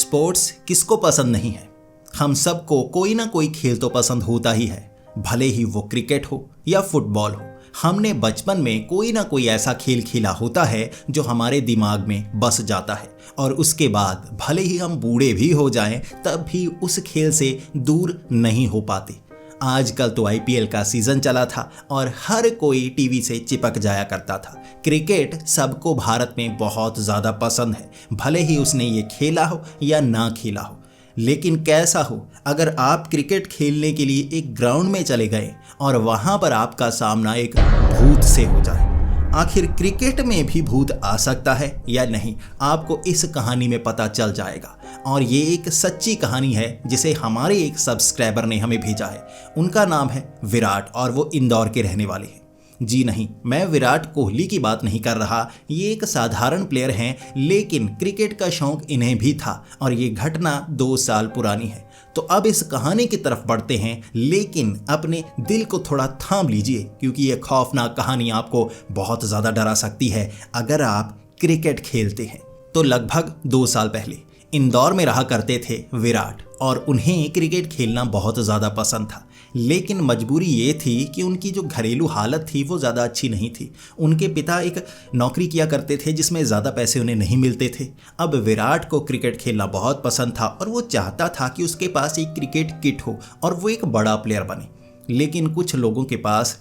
Sports किसको पसंद नहीं है। हम सबको कोई ना कोई खेल तो पसंद होता ही है, भले ही वो क्रिकेट हो या फुटबॉल हो। हमने बचपन में कोई ना कोई ऐसा खेल खेला होता है जो हमारे दिमाग में बस जाता है और उसके बाद भले ही हम बूढ़े भी हो जाएं तब भी उस खेल से दूर नहीं हो पाते। आजकल तो आईपीएल का सीजन चला था और हर कोई टीवी से चिपक जाया करता था। क्रिकेट सबको भारत में बहुत ज़्यादा पसंद है, भले ही उसने ये खेला हो या ना खेला हो। लेकिन कैसा हो, अगर आप क्रिकेट खेलने के लिए एक ग्राउंड में चले गए और वहाँ पर आपका सामना एक भूत से हो जाए। आखिर क्रिकेट में भी भूत आ सकता है या नहीं, आपको इस कहानी में पता चल जाएगा। और ये एक सच्ची कहानी है जिसे हमारे एक सब्सक्राइबर ने हमें भेजा है। उनका नाम है विराट और वो इंदौर के रहने वाले हैं। जी नहीं, मैं विराट कोहली की बात नहीं कर रहा, ये एक साधारण प्लेयर हैं, लेकिन क्रिकेट का शौक इन्हें भी था और ये घटना 2 साल पुरानी है। तो अब इस कहानी की तरफ बढ़ते हैं, लेकिन अपने दिल को थोड़ा थाम लीजिए क्योंकि ये खौफनाक कहानी आपको बहुत ज़्यादा डरा सकती है अगर आप क्रिकेट खेलते हैं। तो लगभग 2 साल पहले इंदौर में रहा करते थे विराट और उन्हें क्रिकेट खेलना बहुत ज़्यादा पसंद था। लेकिन मजबूरी ये थी कि उनकी जो घरेलू हालत थी वो ज़्यादा अच्छी नहीं थी। उनके पिता एक नौकरी किया करते थे जिसमें ज़्यादा पैसे उन्हें नहीं मिलते थे। अब विराट को क्रिकेट खेलना बहुत पसंद था और वो चाहता था कि उसके पास एक क्रिकेट किट हो और वो एक बड़ा प्लेयर बने। लेकिन कुछ लोगों के पास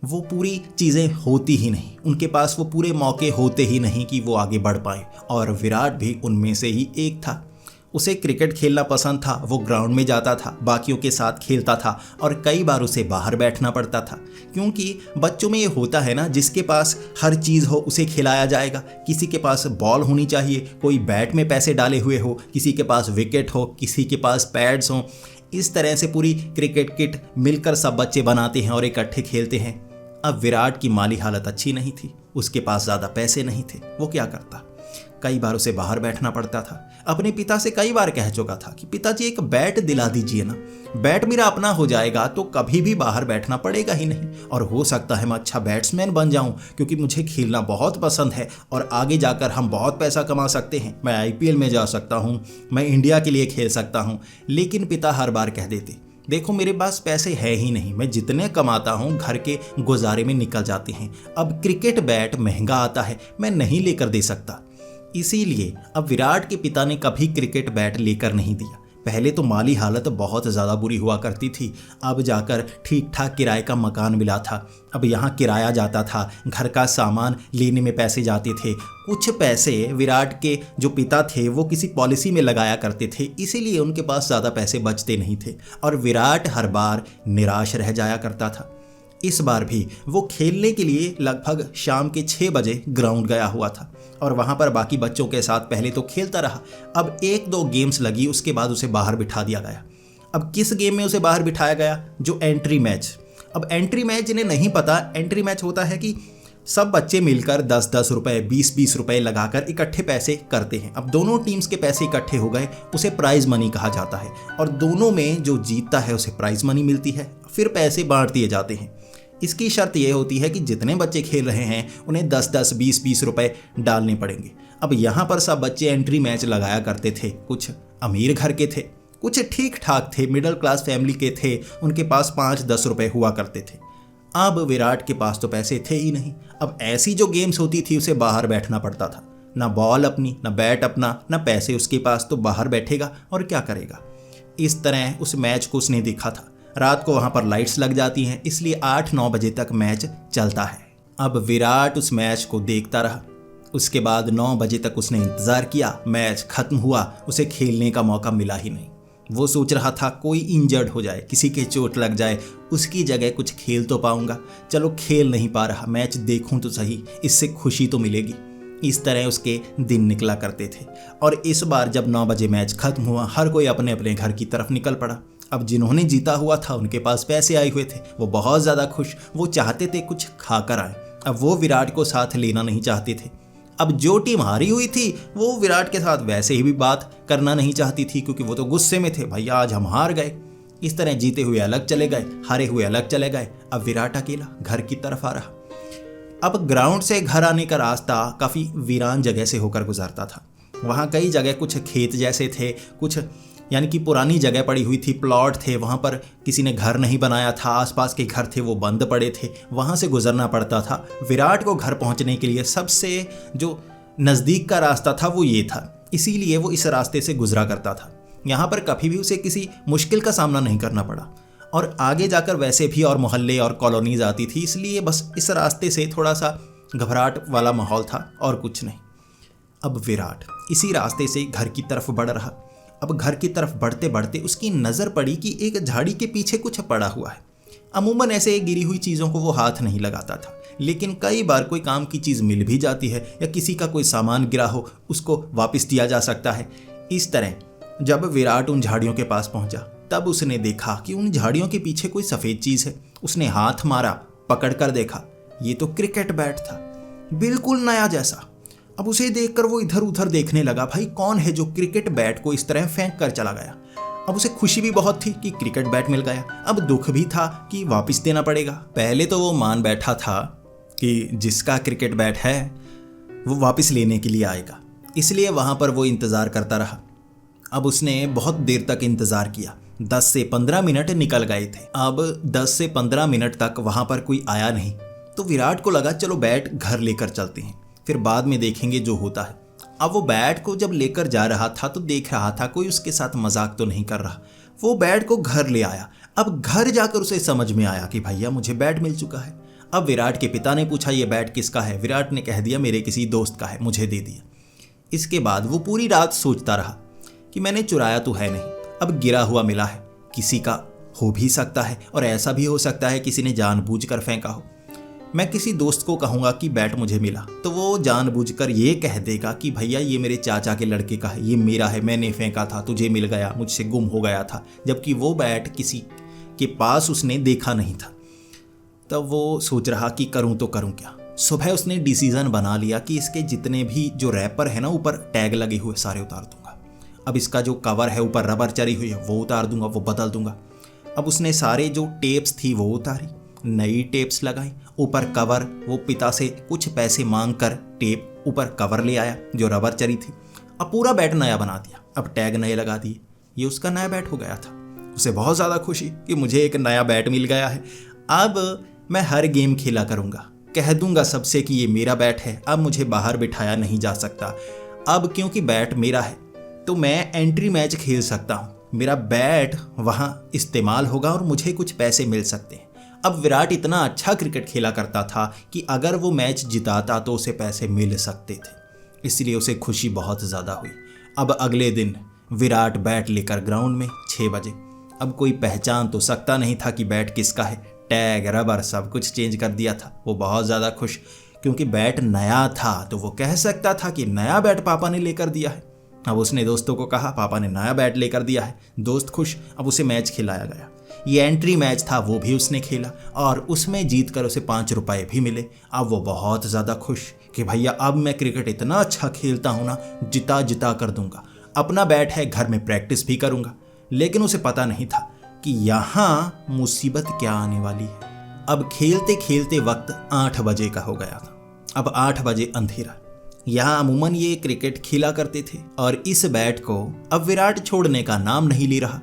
वो पूरी चीज़ें होती ही नहीं, उनके पास वो पूरे मौके होते ही नहीं कि वो आगे बढ़ पाए, और विराट भी उनमें से ही एक था। उसे क्रिकेट खेलना पसंद था, वो ग्राउंड में जाता था, बाकियों के साथ खेलता था और कई बार उसे बाहर बैठना पड़ता था क्योंकि बच्चों में ये होता है ना, जिसके पास हर चीज़ हो उसे खिलाया जाएगा। किसी के पास बॉल होनी चाहिए, कोई बैट में पैसे डाले हुए हो, किसी के पास विकेट हो, किसी के पास पैड्स हों। इस तरह से पूरी क्रिकेट किट मिलकर सब बच्चे बनाते हैं और इकट्ठे खेलते हैं। अब विराट की माली हालत अच्छी नहीं थी, उसके पास ज़्यादा पैसे नहीं थे। वो क्या करता, कई बार उसे बाहर बैठना पड़ता था। अपने पिता से कई बार कह चुका था कि पिताजी एक बैट दिला दीजिए ना, बैट मेरा अपना हो जाएगा तो कभी भी बाहर बैठना पड़ेगा ही नहीं और हो सकता है मैं अच्छा बैट्समैन बन जाऊं क्योंकि मुझे खेलना बहुत पसंद है और आगे जाकर हम बहुत पैसा कमा सकते हैं। मैं आईपीएल में जा सकता हूं, मैं इंडिया के लिए खेल सकता हूं। लेकिन पिता हर बार कह देते, देखो मेरे पास पैसे है ही नहीं, मैं जितने कमाता हूँ घर के गुजारे में निकल जाते हैं। अब क्रिकेट बैट महंगा आता है, मैं नहीं लेकर दे सकता। इसीलिए अब विराट के पिता ने कभी क्रिकेट बैट लेकर नहीं दिया। पहले तो माली हालत बहुत ज़्यादा बुरी हुआ करती थी, अब जाकर ठीक ठाक किराए का मकान मिला था। अब यहाँ किराया जाता था, घर का सामान लेने में पैसे जाते थे। कुछ पैसे विराट के जो पिता थे वो किसी पॉलिसी में लगाया करते थे, इसीलिए उनके पास ज़्यादा पैसे बचते नहीं थे और विराट हर बार निराश रह जाया करता था। इस बार भी वो खेलने के लिए लगभग शाम के 6 बजे ग्राउंड गया हुआ था और वहाँ पर बाकी बच्चों के साथ पहले तो खेलता रहा। अब 1-2 गेम्स लगी, उसके बाद उसे बाहर बिठा दिया गया। अब किस गेम में उसे बाहर बिठाया गया, जो एंट्री मैच। अब एंट्री मैच जिन्हें नहीं पता, एंट्री मैच होता है कि सब बच्चे मिलकर 10-10 रुपए 20-20 रुपए लगाकर इकट्ठे पैसे करते हैं। अब दोनों टीम्स के पैसे इकट्ठे हो गए, उसे प्राइज मनी कहा जाता है और दोनों में जो जीतता है उसे प्राइज मनी मिलती है, फिर पैसे बांट दिए जाते हैं। इसकी शर्त यह होती है कि जितने बच्चे खेल रहे हैं उन्हें 10-10 20-20 रुपए डालने पड़ेंगे। अब यहाँ पर सब बच्चे एंट्री मैच लगाया करते थे। कुछ अमीर घर के थे, कुछ ठीक ठाक थे, मिडिल क्लास फैमिली के थे, उनके पास 5-10 रुपए हुआ करते थे। अब विराट के पास तो पैसे थे ही नहीं। अब ऐसी जो गेम्स होती थी उसे बाहर बैठना पड़ता था, ना बॉल अपनी, ना बैट अपना, ना पैसे उसके पास, तो बाहर बैठेगा और क्या करेगा। इस तरह उस मैच को उसने देखा था। रात को वहाँ पर लाइट्स लग जाती हैं, इसलिए 8-9 बजे तक मैच चलता है। अब विराट उस मैच को देखता रहा। उसके बाद 9 बजे तक उसने इंतज़ार किया, मैच खत्म हुआ, उसे खेलने का मौका मिला ही नहीं। वो सोच रहा था कोई इंजर्ड हो जाए, किसी के चोट लग जाए, उसकी जगह कुछ खेल तो पाऊंगा। चलो खेल नहीं पा रहा, मैच देखूं तो सही, इससे खुशी तो मिलेगी। इस तरह उसके दिन निकला करते थे। और इस बार जब 9 बजे मैच खत्म हुआ, हर कोई अपने अपने घर की तरफ निकल पड़ा। अब जिन्होंने जीता हुआ था उनके पास पैसे आए हुए थे, वो बहुत ज़्यादा खुश, वो चाहते थे कुछ खाकर आए। अब वो विराट को साथ लेना नहीं चाहते थे। अब जो टीम हारी हुई थी वो विराट के साथ वैसे ही भी बात करना नहीं चाहती थी क्योंकि वो तो गुस्से में थे, भैया आज हम हार गए। इस तरह जीते हुए अलग चले गए, हारे हुए अलग चले गए। अब विराट अकेला घर की तरफ आ रहा। अब ग्राउंड से घर आने का रास्ता काफ़ी वीरान जगह से होकर गुजरता था। वहाँ कई जगह कुछ खेत जैसे थे, कुछ यानी कि पुरानी जगह पड़ी हुई थी, प्लॉट थे, वहाँ पर किसी ने घर नहीं बनाया था, आसपास के घर थे वो बंद पड़े थे, वहाँ से गुजरना पड़ता था। विराट को घर पहुँचने के लिए सबसे जो नज़दीक का रास्ता था वो ये था, इसीलिए वो इस रास्ते से गुजरा करता था। यहाँ पर कभी भी उसे किसी मुश्किल का सामना नहीं करना पड़ा, और आगे जाकर वैसे भी और मोहल्ले और कॉलोनीज आती थी, इसलिए बस इस रास्ते से थोड़ा सा घबराहट वाला माहौल था और कुछ नहीं। अब विराट इसी रास्ते से घर की तरफ बढ़ रहा। अब घर की तरफ बढ़ते बढ़ते उसकी नज़र पड़ी कि एक झाड़ी के पीछे कुछ पड़ा हुआ है। अमूमन ऐसे गिरी हुई चीज़ों को वो हाथ नहीं लगाता था, लेकिन कई बार कोई काम की चीज़ मिल भी जाती है या किसी का कोई सामान गिरा हो उसको वापस दिया जा सकता है। इस तरह जब विराट उन झाड़ियों के पास पहुंचा तब उसने देखा कि उन झाड़ियों के पीछे कोई सफ़ेद चीज़ है। उसने हाथ मारा, पकड़ कर देखा, ये तो क्रिकेट बैट था, बिल्कुल नया जैसा। अब उसे देखकर वो इधर उधर देखने लगा, भाई कौन है जो क्रिकेट बैट को इस तरह फेंक कर चला गया। अब उसे खुशी भी बहुत थी कि क्रिकेट बैट मिल गया, अब दुख भी था कि वापस देना पड़ेगा। पहले तो वो मान बैठा था कि जिसका क्रिकेट बैट है वो वापस लेने के लिए आएगा, इसलिए वहाँ पर वो इंतज़ार करता रहा। अब उसने बहुत देर तक इंतज़ार किया, 10 से 15 मिनट निकल गए थे। अब 10 से 15 मिनट तक वहाँ पर कोई आया नहीं, तो विराट को लगा चलो बैट घर लेकर चलते हैं, फिर बाद में देखेंगे जो होता है। अब वो बैट को जब लेकर जा रहा था तो देख रहा था कोई उसके साथ मजाक तो नहीं कर रहा। वो बैट को घर ले आया। अब घर जाकर उसे समझ में आया कि भैया मुझे बैट मिल चुका है। अब विराट के पिता ने पूछा ये बैट किसका है। विराट ने कह दिया मेरे किसी दोस्त का है, मुझे दे दिया। इसके बाद वो पूरी रात सोचता रहा कि मैंने चुराया तो है नहीं, अब गिरा हुआ मिला है, किसी का हो भी सकता है और ऐसा भी हो सकता है किसी ने जानबूझकर फेंका हो। मैं किसी दोस्त को कहूँगा कि बैट मुझे मिला तो वो जानबूझकर ये कह देगा कि भैया ये मेरे चाचा के लड़के का है, ये मेरा है, मैंने फेंका था, तुझे मिल गया, मुझसे गुम हो गया था, जबकि वो बैट किसी के पास उसने देखा नहीं था। तब वो सोच रहा कि करूँ तो करूँ क्या। सुबह उसने डिसीज़न बना लिया कि इसके जितने भी जो रैपर है ना, ऊपर टैग लगे हुए सारे उतार दूंगा। अब इसका जो कवर है ऊपर रबर चढ़ी हुई है वो उतार दूंगा, वो बदल दूंगा। अब उसने सारे जो टेप्स थी वो उतारी, नई टेप्स लगाई, ऊपर कवर, वो पिता से कुछ पैसे मांग कर टेप ऊपर कवर ले आया जो रबर चढ़ी थी। अब पूरा बैट नया बना दिया, अब टैग नए लगा दिए, ये उसका नया बैट हो गया था। उसे बहुत ज़्यादा खुशी कि मुझे एक नया बैट मिल गया है। अब मैं हर गेम खेला करूँगा, कह दूंगा सबसे कि ये मेरा बैट है, अब मुझे बाहर बिठाया नहीं जा सकता। अब क्योंकि बैट मेरा है तो मैं एंट्री मैच खेल सकता हूँ, मेरा बैट वहाँ इस्तेमाल होगा और मुझे कुछ पैसे मिल सकते हैं। अब विराट इतना अच्छा क्रिकेट खेला करता था कि अगर वो मैच जिताता तो उसे पैसे मिल सकते थे, इसलिए उसे खुशी बहुत ज़्यादा हुई। अब अगले दिन विराट बैट लेकर ग्राउंड में 6 बजे। अब कोई पहचान तो सकता नहीं था कि बैट किसका है, टैग रबर सब कुछ चेंज कर दिया था। वो बहुत ज़्यादा खुश, क्योंकि बैट नया था तो वो कह सकता था कि नया बैट पापा ने लेकर दिया है। अब उसने दोस्तों को कहा पापा ने नया बैट लेकर दिया है, दोस्त खुश। अब उसे मैच खिलाया गया, ये एंट्री मैच था, वो भी उसने खेला और उसमें जीत कर उसे 5 रुपए भी मिले। अब वो बहुत ज़्यादा खुश कि भैया अब मैं क्रिकेट इतना अच्छा खेलता हूँ ना, जिता जिता कर दूंगा। अपना बैट है, घर में प्रैक्टिस भी करूँगा। लेकिन उसे पता नहीं था कि यहाँ मुसीबत क्या आने वाली है। अब खेलते खेलते वक्त 8 बजे का हो गया था। अब 8 बजे अंधेरा। यहाँ अमूमन ये क्रिकेट खेला करते थे और इस बैट को अब विराट छोड़ने का नाम नहीं ले रहा।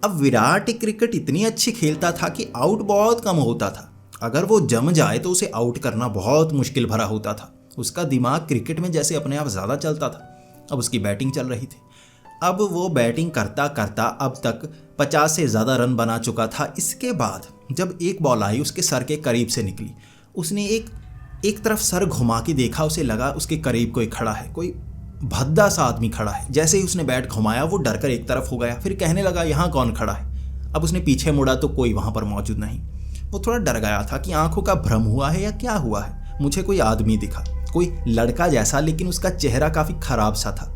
अब विराट क्रिकेट इतनी अच्छी खेलता था कि आउट बहुत कम होता था। अगर वो जम जाए तो उसे आउट करना बहुत मुश्किल भरा होता था। उसका दिमाग क्रिकेट में जैसे अपने आप ज़्यादा चलता था। अब उसकी बैटिंग चल रही थी। अब वो बैटिंग करता करता अब तक 50 से ज़्यादा रन बना चुका था। इसके बाद जब एक बॉल आई उसके सर के करीब से निकली, उसने एक तरफ सर घुमा के देखा, उसे लगा उसके करीब कोई खड़ा है, कोई भद्दा सा आदमी खड़ा है। जैसे ही उसने बैट घुमाया वो डरकर एक तरफ हो गया, फिर कहने लगा यहाँ कौन खड़ा है। अब उसने पीछे मुड़ा तो कोई वहाँ पर मौजूद नहीं। वो थोड़ा डर गया था कि आंखों का भ्रम हुआ है या क्या हुआ है। मुझे कोई आदमी दिखा, कोई लड़का जैसा, लेकिन उसका चेहरा काफ़ी ख़राब सा था।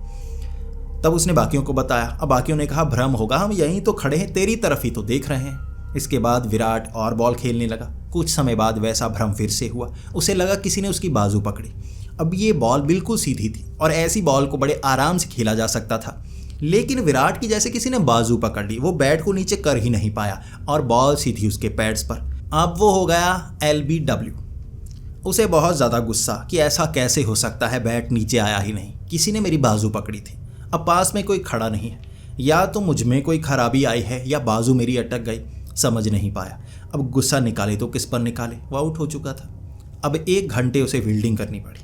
तब उसने बाकियों को बताया। अब बाकियों ने कहा भ्रम होगा, हम यहीं तो खड़े हैं, तेरी तरफ ही तो देख रहे हैं। इसके बाद विराट और बॉल खेलने लगा। कुछ समय बाद वैसा भ्रम फिर से हुआ। उसे लगा किसी ने उसकी बाजू पकड़ी। अब ये बॉल बिल्कुल सीधी थी और ऐसी बॉल को बड़े आराम से खेला जा सकता था, लेकिन विराट की जैसे किसी ने बाजू पकड़ ली। वो बैट को नीचे कर ही नहीं पाया और बॉल सीधी उसके पैड्स पर। अब वो हो गया LBW। उसे बहुत ज़्यादा गुस्सा कि ऐसा कैसे हो सकता है, बैट नीचे आया ही नहीं, किसी ने मेरी बाजू पकड़ी थी, अब पास में कोई खड़ा नहीं है, या तो मुझ में कोई खराबी आई है या बाजू मेरी अटक गई, समझ नहीं पाया। अब गुस्सा निकाले तो किस पर निकाले, वो आउट हो चुका था। अब 1 घंटे उसे फील्डिंग करनी पड़ी।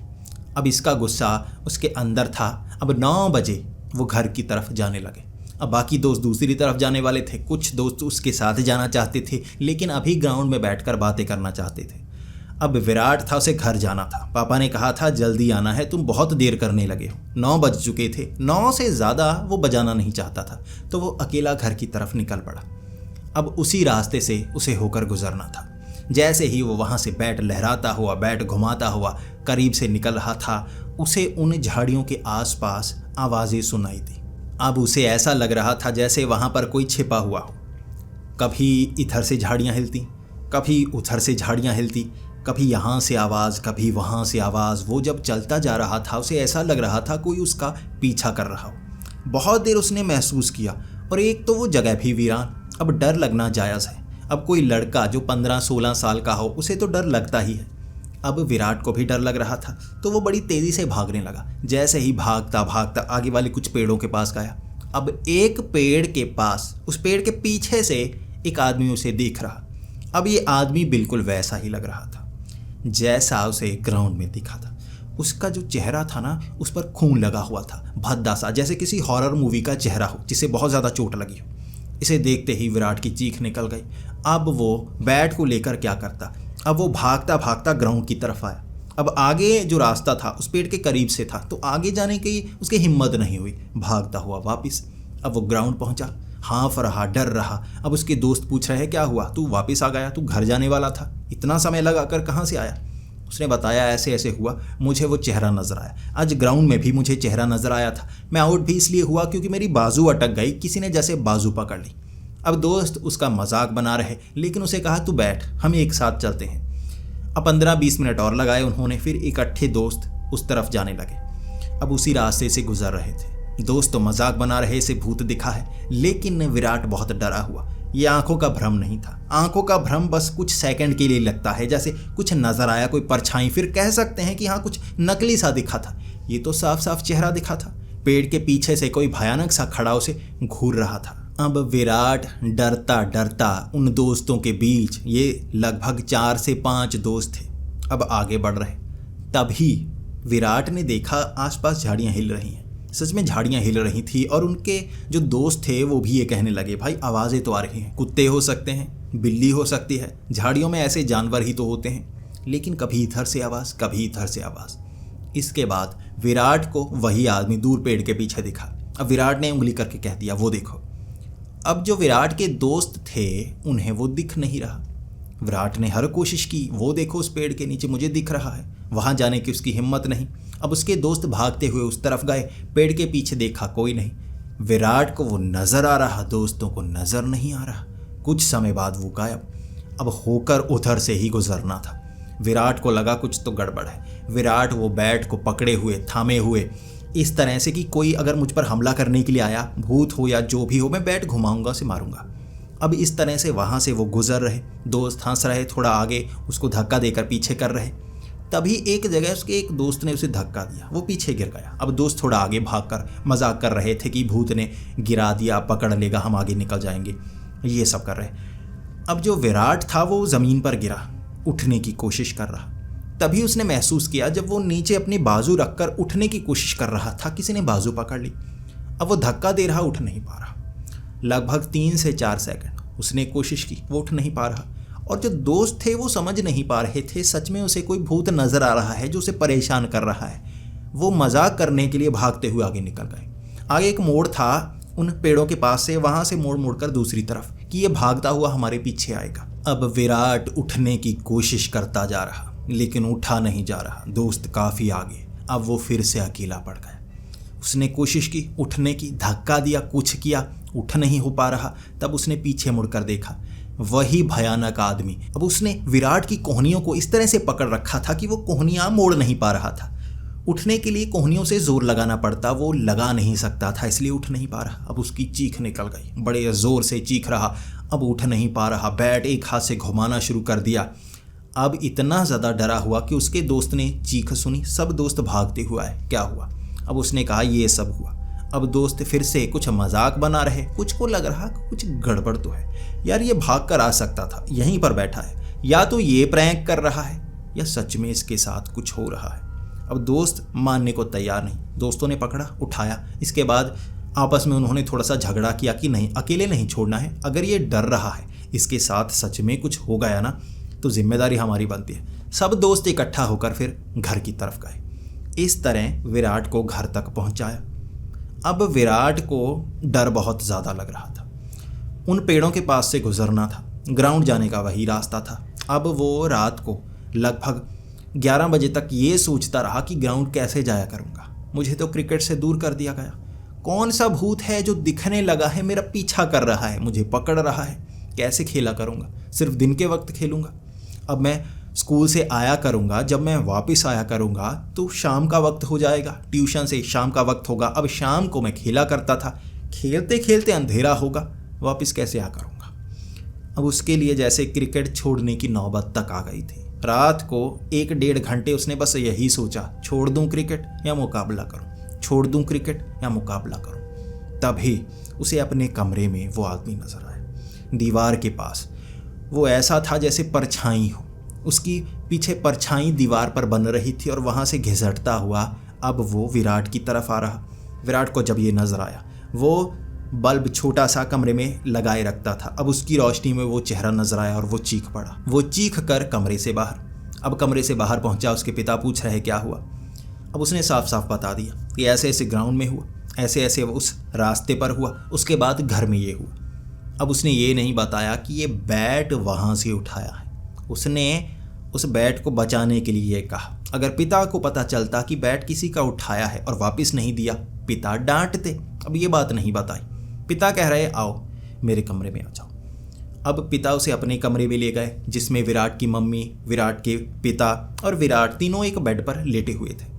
अब इसका गुस्सा उसके अंदर था। अब 9 बजे वो घर की तरफ जाने लगे। अब बाकी दोस्त दूसरी तरफ जाने वाले थे, कुछ दोस्त उसके साथ जाना चाहते थे, लेकिन अभी ग्राउंड में बैठकर बातें करना चाहते थे। अब विराट था, उसे घर जाना था। पापा ने कहा था जल्दी आना है, तुम बहुत देर करने लगे हो। 9 बज चुके थे, 9 से ज़्यादा वो बजाना नहीं चाहता था, तो वो अकेला घर की तरफ निकल पड़ा। अब उसी रास्ते से उसे होकर गुजरना था। जैसे ही वो वहाँ से बैट लहराता हुआ, बैट घुमाता हुआ करीब से निकल रहा था, उसे उन झाड़ियों के आसपास आवाज़ें सुनाई दी। अब उसे ऐसा लग रहा था जैसे वहाँ पर कोई छिपा हुआ हो। कभी इधर से झाड़ियाँ हिलती, कभी उधर से झाड़ियाँ हिलती, कभी यहाँ से आवाज़, कभी वहाँ से आवाज़। वो जब चलता जा रहा था उसे ऐसा लग रहा था कोई उसका पीछा कर रहा हो। बहुत देर उसने महसूस किया, और एक तो वो जगह भी वीरान। अब डर लगना जायज़ है। अब कोई लड़का जो 15-16 साल का हो, उसे तो डर लगता ही है। अब विराट को भी डर लग रहा था, तो वो बड़ी तेज़ी से भागने लगा। जैसे ही भागता भागता आगे वाले कुछ पेड़ों के पास गया। अब एक पेड़ के पास, उस पेड़ के पीछे से एक आदमी उसे देख रहा। अब ये आदमी बिल्कुल वैसा ही लग रहा था जैसा उसे ग्राउंड में दिखा था। उसका जो चेहरा था ना, उस पर खून लगा हुआ था, भद्दा सा, जैसे किसी हॉरर मूवी का चेहरा हो जिसे बहुत ज़्यादा चोट लगी हो। इसे देखते ही विराट की चीख निकल गई। अब वो बैट को लेकर क्या करता। अब वो भागता भागता ग्राउंड की तरफ आया। अब आगे जो रास्ता था उस पेड़ के करीब से था, तो आगे जाने की उसकी हिम्मत नहीं हुई। भागता हुआ वापस अब वो ग्राउंड पहुंचा, हाँफ रहा, डर रहा। अब उसके दोस्त पूछ रहे हैं क्या हुआ, तू वापस आ गया, तू घर जाने वाला था, इतना समय लगा कर कहाँ से आया। उसने बताया ऐसे ऐसे हुआ, मुझे वो चेहरा नज़र आया, आज ग्राउंड में भी मुझे चेहरा नज़र आया था। मैं आउट भी इसलिए हुआ क्योंकि मेरी बाजू अटक गई, किसी ने जैसे बाजू पकड़ ली। अब दोस्त उसका मजाक बना रहे, लेकिन उसे कहा तू बैठ, हम एक साथ चलते हैं। अब 15-20 मिनट और लगाए उन्होंने, फिर इकट्ठे दोस्त उस तरफ जाने लगे। अब उसी रास्ते से गुजर रहे थे। दोस्त तो मजाक बना रहे, इसे भूत दिखा है, लेकिन विराट बहुत डरा हुआ। ये आंखों का भ्रम नहीं था। आंखों का भ्रम बस कुछ सेकंड के लिए लगता है, जैसे कुछ नजर आया, कोई परछाई, फिर कह सकते हैं कि हाँ कुछ नकली सा दिखा था। ये तो साफ साफ चेहरा दिखा था। पेड़ के पीछे से कोई भयानक सा खड़ा उसे घूर रहा था। अब विराट डरता डरता उन दोस्तों के बीच, ये लगभग 4 से 5 दोस्त थे, अब आगे बढ़ रहे। तभी विराट ने देखा आसपास झाड़ियाँ हिल रही हैं। सच में झाड़ियाँ हिल रही थी, और उनके जो दोस्त थे वो भी ये कहने लगे भाई आवाज़ें तो आ रही हैं, कुत्ते हो सकते हैं, बिल्ली हो सकती है, झाड़ियों में ऐसे जानवर ही तो होते हैं। लेकिन कभी इधर से आवाज़, कभी इधर से आवाज़। इसके बाद विराट को वही आदमी दूर पेड़ के पीछे दिखा। अब विराट ने उंगली करके कह दिया वो देखो। अब जो विराट के दोस्त थे उन्हें वो दिख नहीं रहा। विराट ने हर कोशिश की, वो देखो उस पेड़ के नीचे मुझे दिख रहा है, वहाँ जाने की उसकी हिम्मत नहीं। अब उसके दोस्त भागते हुए उस तरफ गए, पेड़ के पीछे देखा कोई नहीं। विराट को वो नज़र आ रहा, दोस्तों को नज़र नहीं आ रहा। कुछ समय बाद वो गायब। अब होकर उधर से ही गुजरना था। विराट को लगा कुछ तो गड़बड़ है। विराट वो बैट को पकड़े हुए, थामे हुए, इस तरह से कि कोई अगर मुझ पर हमला करने के लिए आया, भूत हो या जो भी हो, मैं बैट घुमाऊंगा, उसे मारूंगा। अब इस तरह से वहाँ से वो गुजर रहे। दोस्त हंस रहे, थोड़ा आगे उसको धक्का देकर पीछे कर रहे। तभी एक जगह उसके एक दोस्त ने उसे धक्का दिया, वो पीछे गिर गया। अब दोस्त थोड़ा आगे भागकर मजाक कर रहे थे कि भूत ने गिरा दिया, पकड़ लेगा, हम आगे निकल जाएंगे, ये सब कर रहे। अब जो विराट था वो ज़मीन पर गिरा, उठने की कोशिश कर रहा। तभी उसने महसूस किया जब वो नीचे अपनी बाजू रखकर उठने की कोशिश कर रहा था, किसी ने बाजू पकड़ ली। अब वो धक्का दे रहा, उठ नहीं पा रहा। लगभग 3 से 4 सेकंड उसने कोशिश की, वो उठ नहीं पा रहा। और जो दोस्त थे वो समझ नहीं पा रहे थे सच में उसे कोई भूत नज़र आ रहा है जो उसे परेशान कर रहा है। वो मजाक करने के लिए भागते हुए आगे निकल गए। आगे एक मोड़ था उन पेड़ों के पास से, वहाँ से मोड़ मुड़कर दूसरी तरफ कि ये भागता हुआ हमारे पीछे आएगा। अब विराट उठने की कोशिश करता जा रहा, लेकिन उठा नहीं जा रहा। दोस्त काफ़ी आगे। अब वो फिर से अकेला पड़ गया। उसने कोशिश की उठने की, धक्का दिया, कुछ किया, उठ नहीं हो पा रहा। तब उसने पीछे मुड़कर देखा, वही भयानक आदमी। अब उसने विराट की कोहनियों को इस तरह से पकड़ रखा था कि वो कोहनियाँ मोड़ नहीं पा रहा था। उठने के लिए कोहनियों से जोर लगाना पड़ता, वो लगा नहीं सकता था, इसलिए उठ नहीं पा रहा। अब उसकी चीख निकल गई, बड़े ज़ोर से चीख रहा, अब उठ नहीं पा रहा। बैट एक हाथ से घुमाना शुरू कर दिया। अब इतना ज़्यादा डरा हुआ कि उसके दोस्त ने चीख सुनी। सब दोस्त भागते हुआ है, क्या हुआ? अब उसने कहा ये सब हुआ। अब दोस्त फिर से कुछ मजाक बना रहे, कुछ को लग रहा कि कुछ गड़बड़ तो है यार, ये भाग कर आ सकता था, यहीं पर बैठा है, या तो ये प्रैंक कर रहा है या सच में इसके साथ कुछ हो रहा है। अब दोस्त मानने को तैयार नहीं। दोस्तों ने पकड़ा, उठाया। इसके बाद आपस में उन्होंने थोड़ा सा झगड़ा किया कि नहीं, अकेले नहीं छोड़ना है, अगर ये डर रहा है, इसके साथ सच में कुछ हो गया ना तो जिम्मेदारी हमारी बनती है। सब दोस्त इकट्ठा होकर फिर घर की तरफ गए। इस तरह विराट को घर तक पहुंचाया। अब विराट को डर बहुत ज़्यादा लग रहा था। उन पेड़ों के पास से गुजरना था, ग्राउंड जाने का वही रास्ता था। अब वो रात को लगभग 11 बजे तक ये सोचता रहा कि ग्राउंड कैसे जाया करूँगा, मुझे तो क्रिकेट से दूर कर दिया गया। कौन सा भूत है जो दिखने लगा है, मेरा पीछा कर रहा है, मुझे पकड़ रहा है, कैसे खेला करूँगा? सिर्फ दिन के वक्त खेलूँगा। अब मैं स्कूल से आया करूँगा, जब मैं वापस आया करूँगा तो शाम का वक्त हो जाएगा, ट्यूशन से शाम का वक्त होगा। अब शाम को मैं खेला करता था, खेलते खेलते अंधेरा होगा, वापस कैसे आ करूँगा? अब उसके लिए जैसे क्रिकेट छोड़ने की नौबत तक आ गई थी। रात को 1-1.5 घंटे उसने बस यही सोचा, छोड़ दूँ क्रिकेट या मुकाबला करूँ, छोड़ दूँ क्रिकेट या मुकाबला करूँ। तभी उसे अपने कमरे में वो आदमी नजर आया, दीवार के पास। वो ऐसा था जैसे परछाई हो, उसकी पीछे परछाई दीवार पर बन रही थी और वहाँ से घिसटता हुआ अब वो विराट की तरफ आ रहा। विराट को जब ये नज़र आया, वो बल्ब छोटा सा कमरे में लगाए रखता था, अब उसकी रोशनी में वो चेहरा नजर आया और वो चीख पड़ा। वो चीख कर कमरे से बाहर। अब कमरे से बाहर पहुंचा, उसके पिता पूछ रहे क्या हुआ। अब उसने साफ साफ बता दिया कि ऐसे ऐसे ग्राउंड में हुआ, ऐसे ऐसे उस रास्ते पर हुआ, उसके बाद घर में ये हुआ। अब उसने ये नहीं बताया कि ये बैट वहाँ से उठाया है। उसने उस बैट को बचाने के लिए ये कहा। अगर पिता को पता चलता कि बैट किसी का उठाया है और वापस नहीं दिया, पिता डांटते। अब ये बात नहीं बताई। पिता कह रहे आओ मेरे कमरे में आ जाओ। अब पिता उसे अपने कमरे में ले गए, जिसमें विराट की मम्मी, विराट के पिता और विराट तीनों एक बेड पर लेटे हुए थे।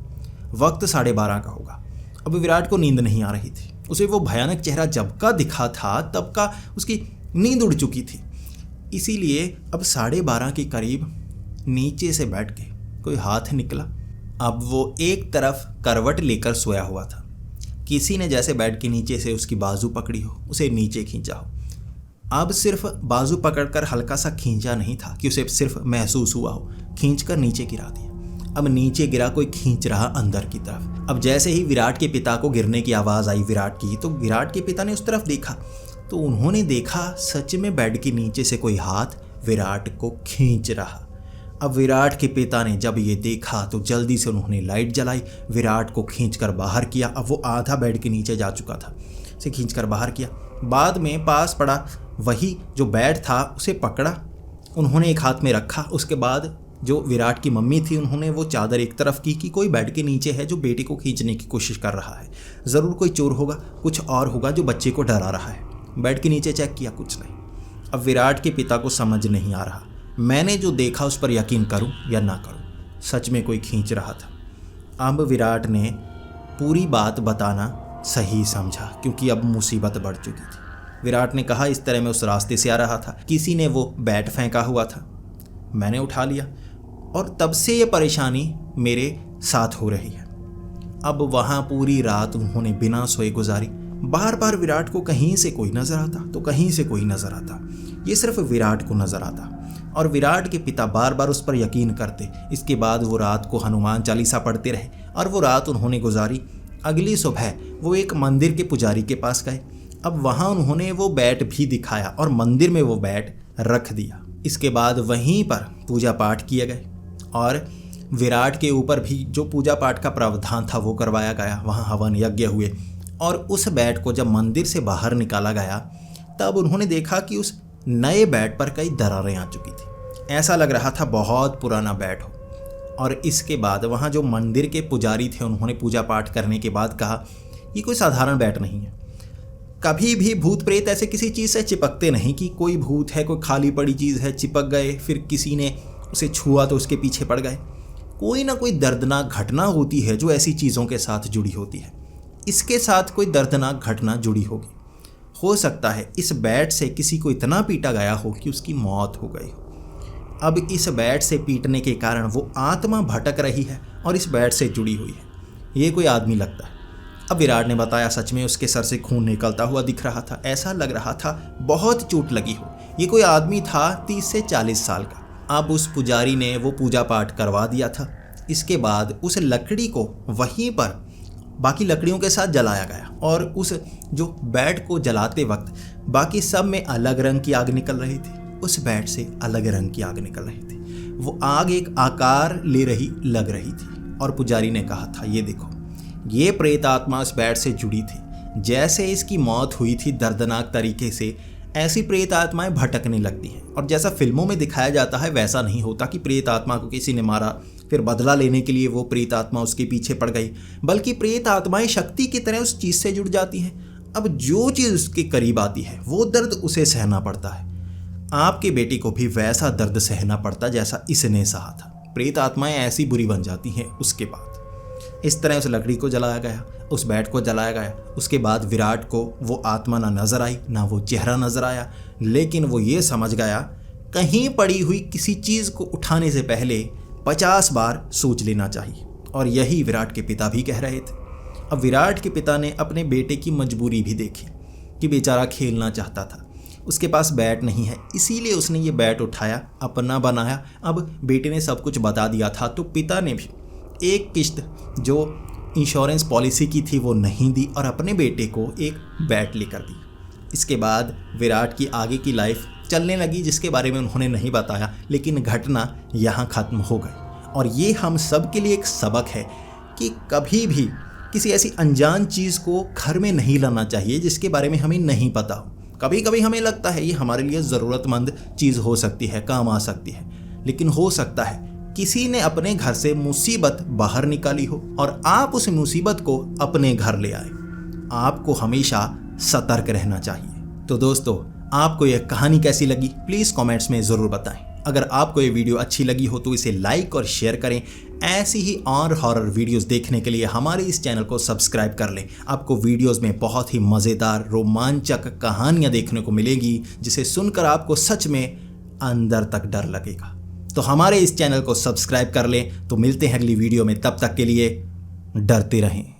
वक्त 12:30 का होगा। अब विराट को नींद नहीं आ रही थी। उसे वो भयानक चेहरा जब का दिखा था तब का उसकी नींद उड़ चुकी थी। इसीलिए अब 12:30 के करीब नीचे से बैठ के कोई हाथ निकला। अब वो एक तरफ करवट लेकर सोया हुआ था। किसी ने जैसे बेड के नीचे से उसकी बाजू पकड़ी हो, उसे नीचे खींचा हो। अब सिर्फ बाजू पकड़कर हल्का सा खींचा नहीं था कि उसे सिर्फ महसूस हुआ हो, खींचकर नीचे गिरा दिया। अब नीचे गिरा, कोई खींच रहा अंदर की तरफ। अब जैसे ही विराट के पिता को गिरने की आवाज़ आई विराट की, तो विराट के पिता ने उस तरफ देखा तो उन्होंने देखा सच में बेड के नीचे से कोई हाथ विराट को खींच रहा। अब विराट के पिता ने जब ये देखा तो जल्दी से उन्होंने लाइट जलाई, विराट को खींचकर बाहर किया। अब वो आधा बेड के नीचे जा चुका था, उसे खींचकर बाहर किया। बाद में पास पड़ा वही जो बेड था उसे पकड़ा, उन्होंने एक हाथ में रखा। उसके बाद जो विराट की मम्मी थी उन्होंने वो चादर एक तरफ की कि कोई बेड के नीचे है जो बेटे को खींचने की कोशिश कर रहा है, ज़रूर कोई चोर होगा, कुछ और होगा जो बच्चे को डरा रहा है। बेड के नीचे चेक किया, कुछ नहीं। अब विराट के पिता को समझ नहीं आ रहा, मैंने जो देखा उस पर यकीन करूं या ना करूं, सच में कोई खींच रहा था। अब विराट ने पूरी बात बताना सही समझा क्योंकि अब मुसीबत बढ़ चुकी थी। विराट ने कहा इस तरह मैं उस रास्ते से आ रहा था, किसी ने वो बैट फेंका हुआ था, मैंने उठा लिया और तब से ये परेशानी मेरे साथ हो रही है। अब वहाँ पूरी रात उन्होंने बिना सोए गुजारी। बार बार विराट को कहीं से कोई नज़र आता तो कहीं से कोई नज़र आता, ये सिर्फ विराट को नज़र आता और विराट के पिता बार बार उस पर यकीन करते। इसके बाद वो रात को हनुमान चालीसा पढ़ते रहे और वो रात उन्होंने गुजारी। अगली सुबह वो एक मंदिर के पुजारी के पास गए। अब वहाँ उन्होंने वो बैट भी दिखाया और मंदिर में वो बैट रख दिया। इसके बाद वहीं पर पूजा पाठ किए गए और विराट के ऊपर भी जो पूजा पाठ का प्रावधान था वो करवाया गया। वहाँ हवन यज्ञ हुए और उस बैट को जब मंदिर से बाहर निकाला गया तब उन्होंने देखा कि उस नए बैट पर कई दरारें आ चुकी थी। ऐसा लग रहा था बहुत पुराना बैट हो। और इसके बाद वहाँ जो मंदिर के पुजारी थे उन्होंने पूजा पाठ करने के बाद कहा ये कोई साधारण बैट नहीं है। कभी भी भूत प्रेत ऐसे किसी चीज़ से चिपकते नहीं कि कोई भूत है, कोई खाली पड़ी चीज़ है, चिपक गए, फिर किसी ने उसे छुआ तो उसके पीछे पड़ गए। कोई ना कोई दर्दनाक घटना होती है जो ऐसी चीज़ों के साथ जुड़ी होती है। इसके साथ कोई दर्दनाक घटना जुड़ी होगी। हो सकता है इस बैट से किसी को इतना पीटा गया हो कि उसकी मौत हो गई हो। अब इस बैट से पीटने के कारण वो आत्मा भटक रही है और इस बैट से जुड़ी हुई है। ये कोई आदमी लगता है। अब विराट ने बताया सच में उसके सर से खून निकलता हुआ दिख रहा था। ऐसा लग रहा था बहुत चोट लगी हो। ये कोई आदमी था 30 से 40 साल का। अब उस पुजारी ने वो पूजा पाठ करवा दिया था। इसके बाद उस लकड़ी को वहीं पर बाकी लकड़ियों के साथ जलाया गया और उस जो बैट को जलाते वक्त बाकी सब में अलग रंग की आग निकल रही थी, उस बैट से अलग रंग की आग निकल रही थी। वो आग एक आकार ले रही लग रही थी और पुजारी ने कहा था, ये देखो, ये प्रेत आत्मा इस बैट से जुड़ी थी। जैसे इसकी मौत हुई थी दर्दनाक तरीके से, ऐसी प्रेत आत्माएं भटकने लगती हैं। और जैसा फिल्मों में दिखाया जाता है वैसा नहीं होता कि प्रेत आत्मा को किसी ने मारा फिर बदला लेने के लिए वो प्रेत आत्मा उसके पीछे पड़ गई, बल्कि प्रेत आत्माएं शक्ति की तरह उस चीज़ से जुड़ जाती हैं। अब जो चीज़ उसके करीब आती है वो दर्द उसे सहना पड़ता है। आपके बेटे को भी वैसा दर्द सहना पड़ता जैसा इसने सहा था। प्रेत आत्माएं ऐसी बुरी बन जाती हैं। उसके बाद इस तरह उस लकड़ी को जलाया गया, उस बैट को जलाया गया। उसके बाद विराट को वो आत्मा ना नजर आई, ना वो चेहरा नजर आया, लेकिन वो ये समझ गया कहीं पड़ी हुई किसी चीज़ को उठाने से पहले 50 बार सोच लेना चाहिए। और यही विराट के पिता भी कह रहे थे। अब विराट के पिता ने अपने बेटे की मजबूरी भी देखी कि बेचारा खेलना चाहता था, उसके पास बैट नहीं है, इसीलिए उसने ये बैट उठाया, अपना बनाया। अब बेटे ने सब कुछ बता दिया था तो पिता ने भी एक किश्त जो इंश्योरेंस पॉलिसी की थी वो नहीं दी और अपने बेटे को एक बैट लेकर दी। इसके बाद विराट की आगे की लाइफ चलने लगी, जिसके बारे में उन्होंने नहीं बताया, लेकिन घटना यहाँ ख़त्म हो गई। और ये हम सब के लिए एक सबक है कि कभी भी किसी ऐसी अनजान चीज़ को घर में नहीं लाना चाहिए जिसके बारे में हमें नहीं पता हो। कभी कभी हमें लगता है ये हमारे लिए ज़रूरतमंद चीज़ हो सकती है, काम आ सकती है, लेकिन हो सकता है किसी ने अपने घर से मुसीबत बाहर निकाली हो और आप उस मुसीबत को अपने घर ले आए। आपको हमेशा सतर्क रहना चाहिए। तो दोस्तों, आपको यह कहानी कैसी लगी प्लीज़ कमेंट्स में ज़रूर बताएं। अगर आपको ये वीडियो अच्छी लगी हो तो इसे लाइक और शेयर करें। ऐसी ही और हॉरर वीडियोस देखने के लिए हमारे इस चैनल को सब्सक्राइब कर लें। आपको वीडियोस में बहुत ही मज़ेदार रोमांचक कहानियाँ देखने को मिलेगी जिसे सुनकर आपको सच में अंदर तक डर लगेगा। तो हमारे इस चैनल को सब्सक्राइब कर लें। तो मिलते हैं अगली वीडियो में, तब तक के लिए डरते रहें।